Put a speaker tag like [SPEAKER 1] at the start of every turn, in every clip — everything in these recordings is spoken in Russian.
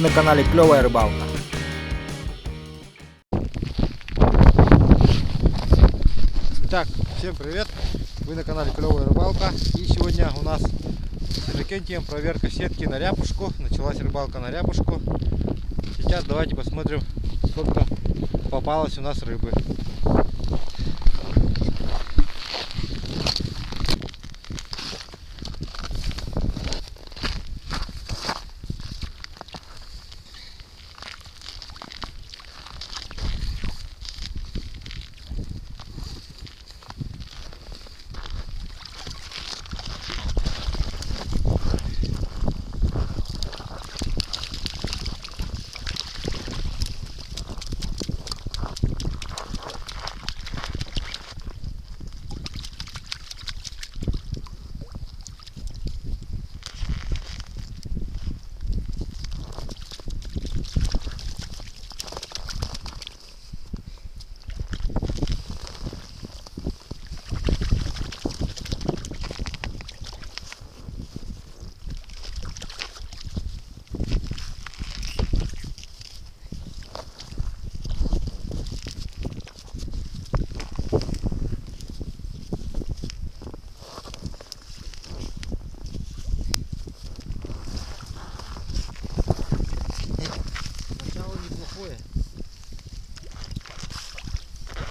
[SPEAKER 1] Вы на канале Клевая Рыбалка.
[SPEAKER 2] Так, всем привет! Вы на канале Клевая Рыбалка. И сегодня у нас с Иннокентием проверка сетки на ряпушку. Началась рыбалка на ряпушку. Сейчас давайте посмотрим, сколько попалось у нас рыбы.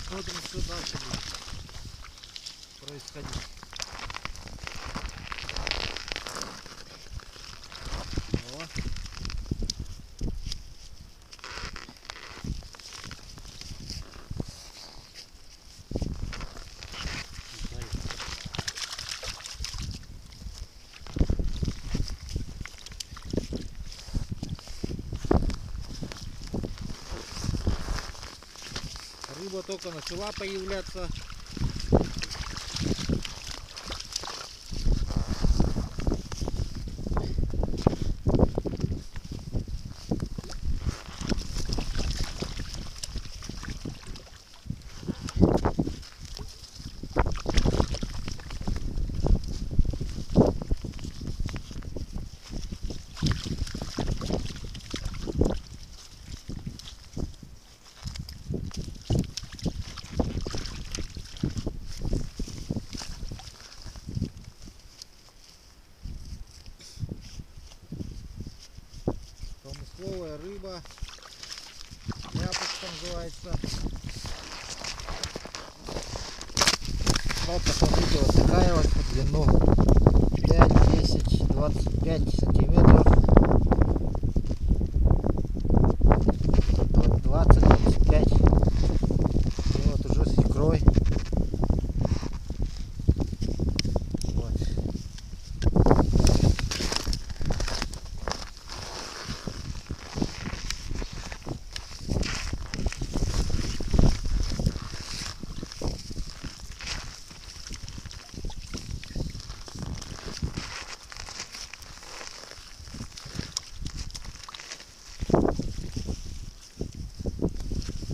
[SPEAKER 2] Смотрим, что дальше будет происходить. О. Рыба только начала появляться. Промысловая рыба, ряпушка называется. Вот посмотрите, вот такая вот по длину 5, 10, 25 сантиметров, 20, 25. И вот уже с икрой.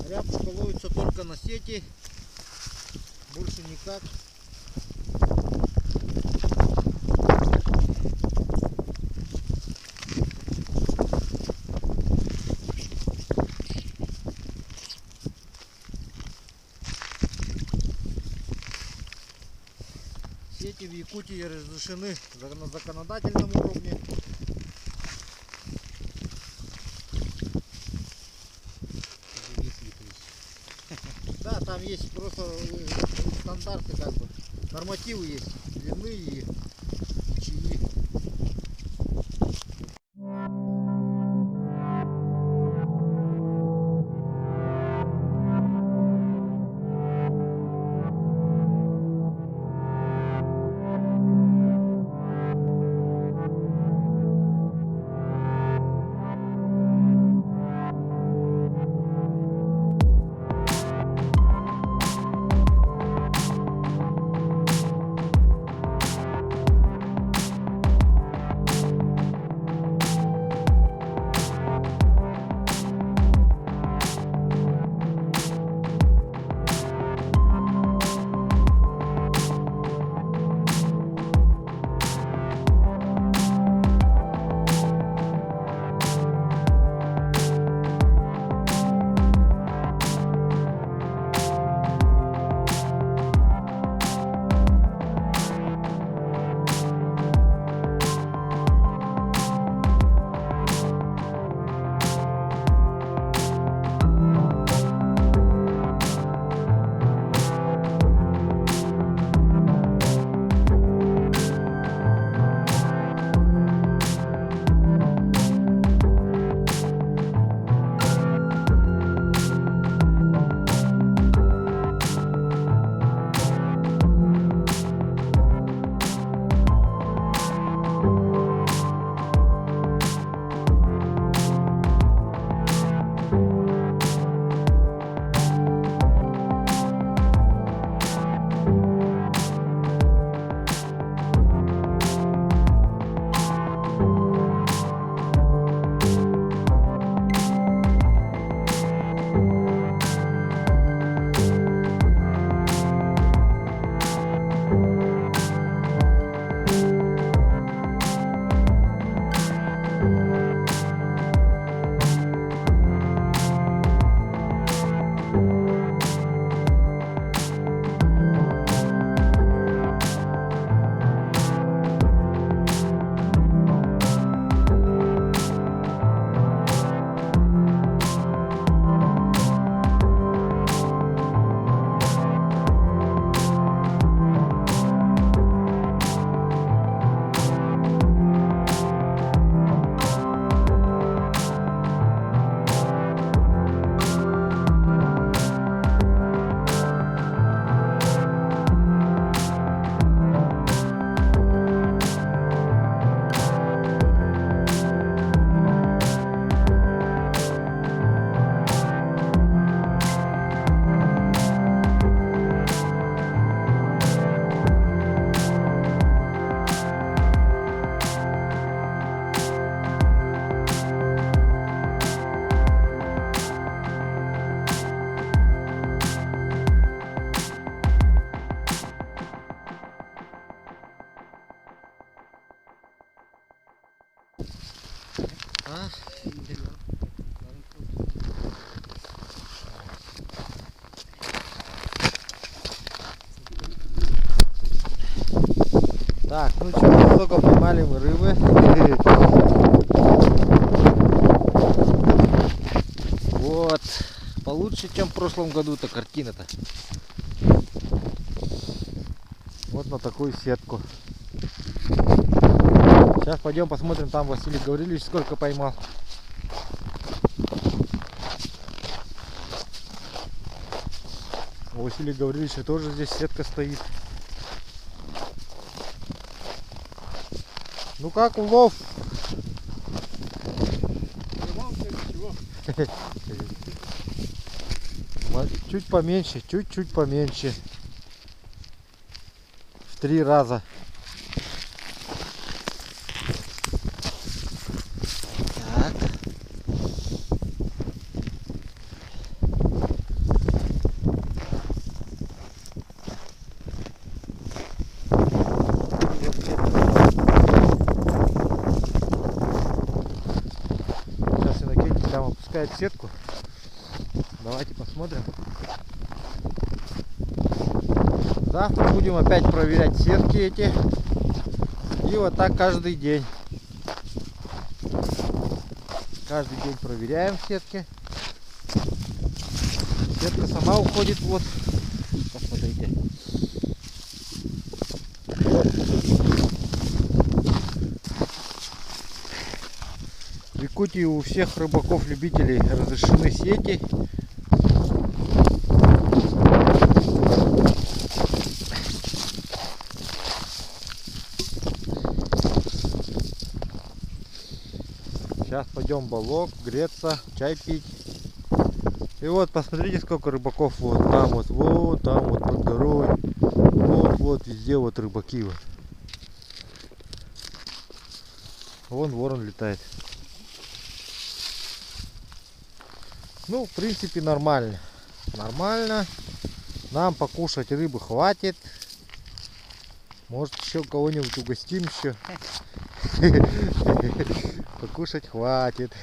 [SPEAKER 2] Ряпушка ловится только на сети, больше никак. Сети в Якутии разрешены на законодательном уровне. Да, там есть просто стандарты, как бы, нормативы есть, длины и чаи. Так, ну что, только поймали мы рыбы. Вот. Получше, чем в прошлом году-то картина-то. Вот на такую сетку. Сейчас пойдем посмотрим, там Василий Гаврилович сколько поймал. У Василия Гавриловича тоже здесь сетка стоит. Ну как улов? Чуть поменьше, чуть-чуть поменьше. В 3 раза. Так. Сейчас Иннокентий там опускает сетку. Давайте посмотрим. Завтра будем опять проверять сетки эти. И вот так каждый день. Каждый день проверяем сетки. Сетка сама уходит. Вот. Посмотрите. В Якутии у всех рыбаков-любителей разрешены сети. Сейчас пойдем в балок, греться, чай пить. И вот посмотрите, сколько рыбаков вот там вот там вот под горой. Вот везде вот рыбаки. Вот. Вон ворон летает. Ну, в принципе, нормально. Нормально. Нам покушать рыбы хватит. Может, еще кого-нибудь угостим еще. Покушать хватит.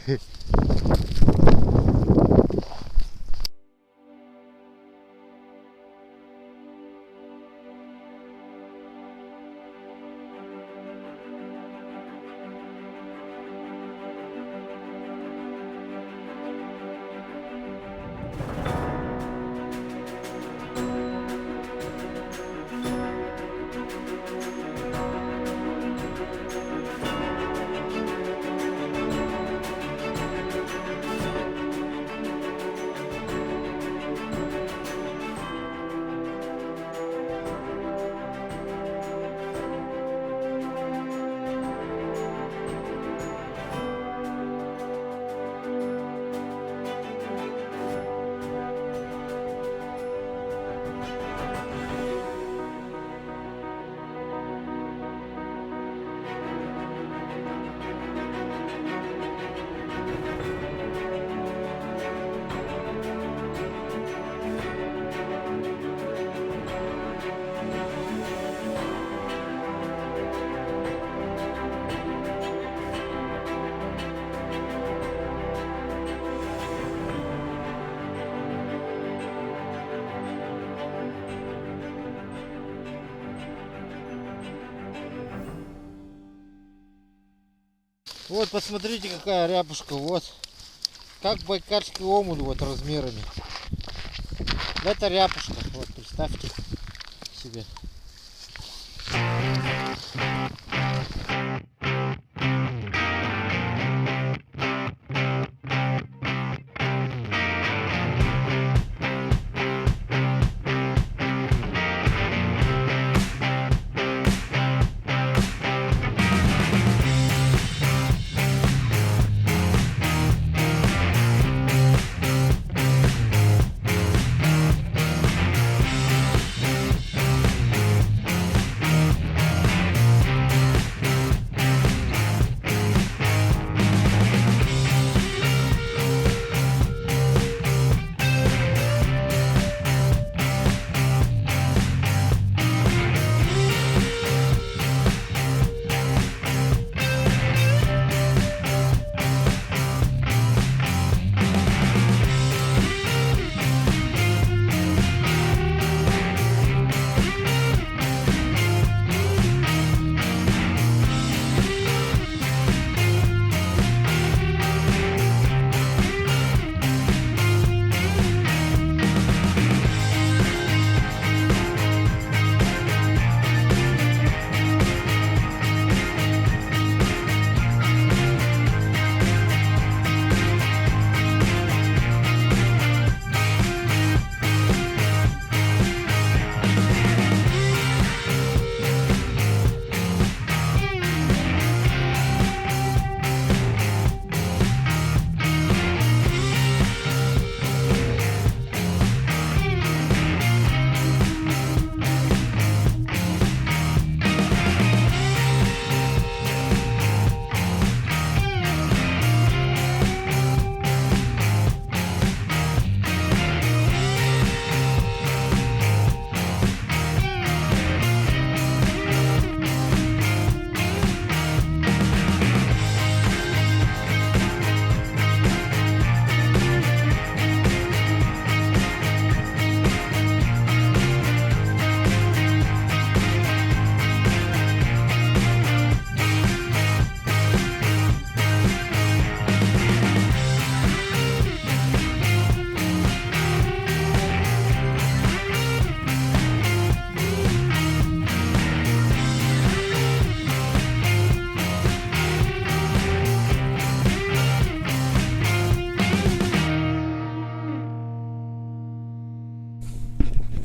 [SPEAKER 2] Вот посмотрите, какая ряпушка, вот как байкальский омут вот размерами. Это ряпушка, вот представьте себе.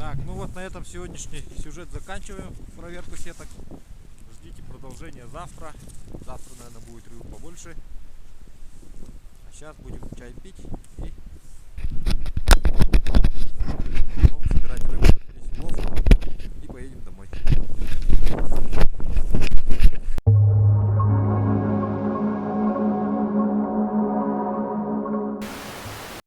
[SPEAKER 2] Так, ну вот на этом сегодняшний сюжет заканчиваем. Проверку сеток. Ждите продолжение завтра. Завтра, наверное, будет рыбы побольше. А сейчас будем чай пить.